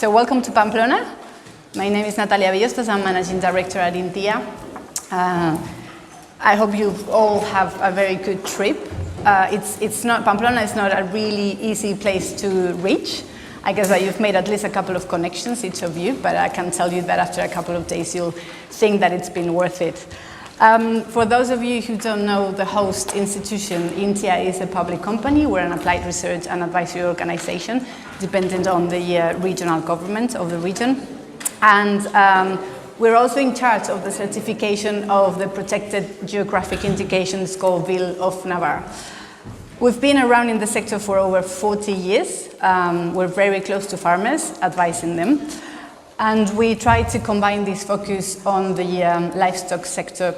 So welcome to Pamplona. My name is Natalia Bellostas. I'm Managing Director at INTIA. I hope you all have a very good trip. Pamplona is not a really easy place to reach. I guess that you've made at least a couple of connections, each of you, but I can tell you that after a couple of days you'll think that it's been worth it. For those of you who don't know the host institution, INTIA is a public company. We're an applied research and advisory organization dependent on the regional government of the region. And we're also in charge of the certification of the protected geographic indications called Ville of Navarre. We've been around in the sector for over 40 years. We're very close to farmers, advising them. And we try to combine this focus on the livestock sector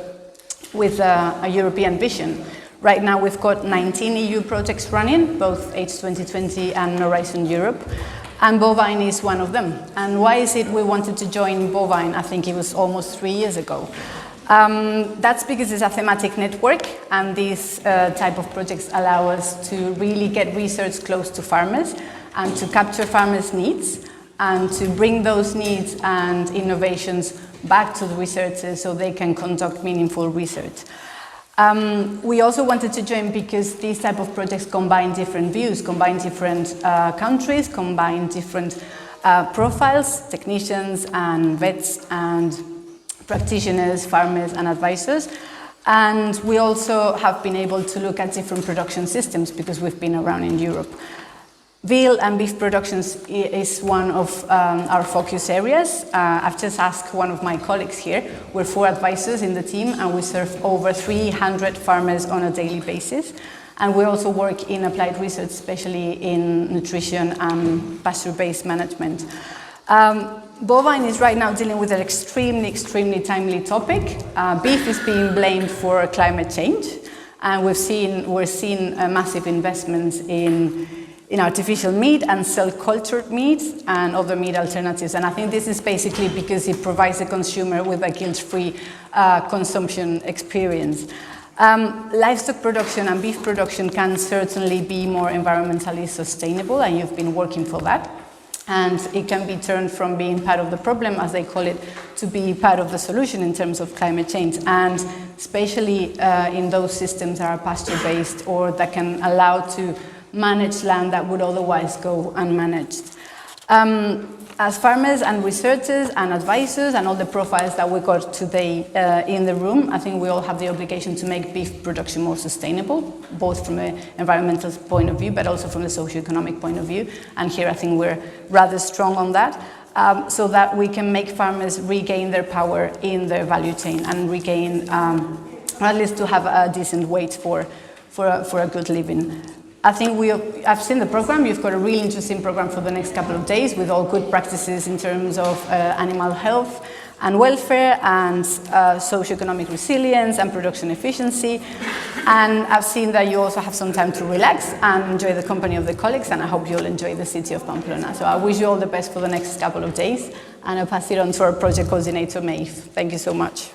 with a European vision. Right now we've got 19 EU projects running, both H2020 and Horizon Europe. And Bovine is one of them. And why is it we wanted to join Bovine? I think it was almost 3 years ago. That's because it's a thematic network, and these type of projects allow us to really get research close to farmers and to capture farmers' needs and to bring those needs and innovations back to the researchers so they can conduct meaningful research. We also wanted to join because these type of projects combine different views, combine different countries, combine different profiles, technicians and vets and practitioners, farmers and advisors. And we also have been able to look at different production systems because we've been around in Europe. Veal and beef productions is one of our focus areas. I've just asked one of my colleagues here. We're 4 advisors in the team and we serve over 300 farmers on a daily basis. And we also work in applied research, especially in nutrition and pasture-based management. Bovine is right now dealing with an extremely timely topic. Beef is being blamed for climate change, and we're seeing massive investments in artificial meat and cell-cultured meat and other meat alternatives. And I think this is basically because it provides the consumer with a guilt-free consumption experience. Livestock production and beef production can certainly be more environmentally sustainable, and you've been working for that. And it can be turned from being part of the problem, as they call it, to be part of the solution in terms of climate change, and especially in those systems that are pasture-based or that can allow to manage land that would otherwise go unmanaged. As farmers and researchers and advisors and all the profiles that we got today in the room, I think we all have the obligation to make beef production more sustainable, both from an environmental point of view, but also from the socio-economic point of view. And here I think we're rather strong on that, so that we can make farmers regain their power in their value chain and regain, or at least to have a decent wage for a good living. I think I've seen the program. You've got a really interesting program for the next couple of days with all good practices in terms of animal health and welfare and socioeconomic resilience and production efficiency. And I've seen that you also have some time to relax and enjoy the company of the colleagues, and I hope you'll enjoy the city of Pamplona. So I wish you all the best for the next couple of days, and I'll pass it on to our project coordinator, Maeve. Thank you so much.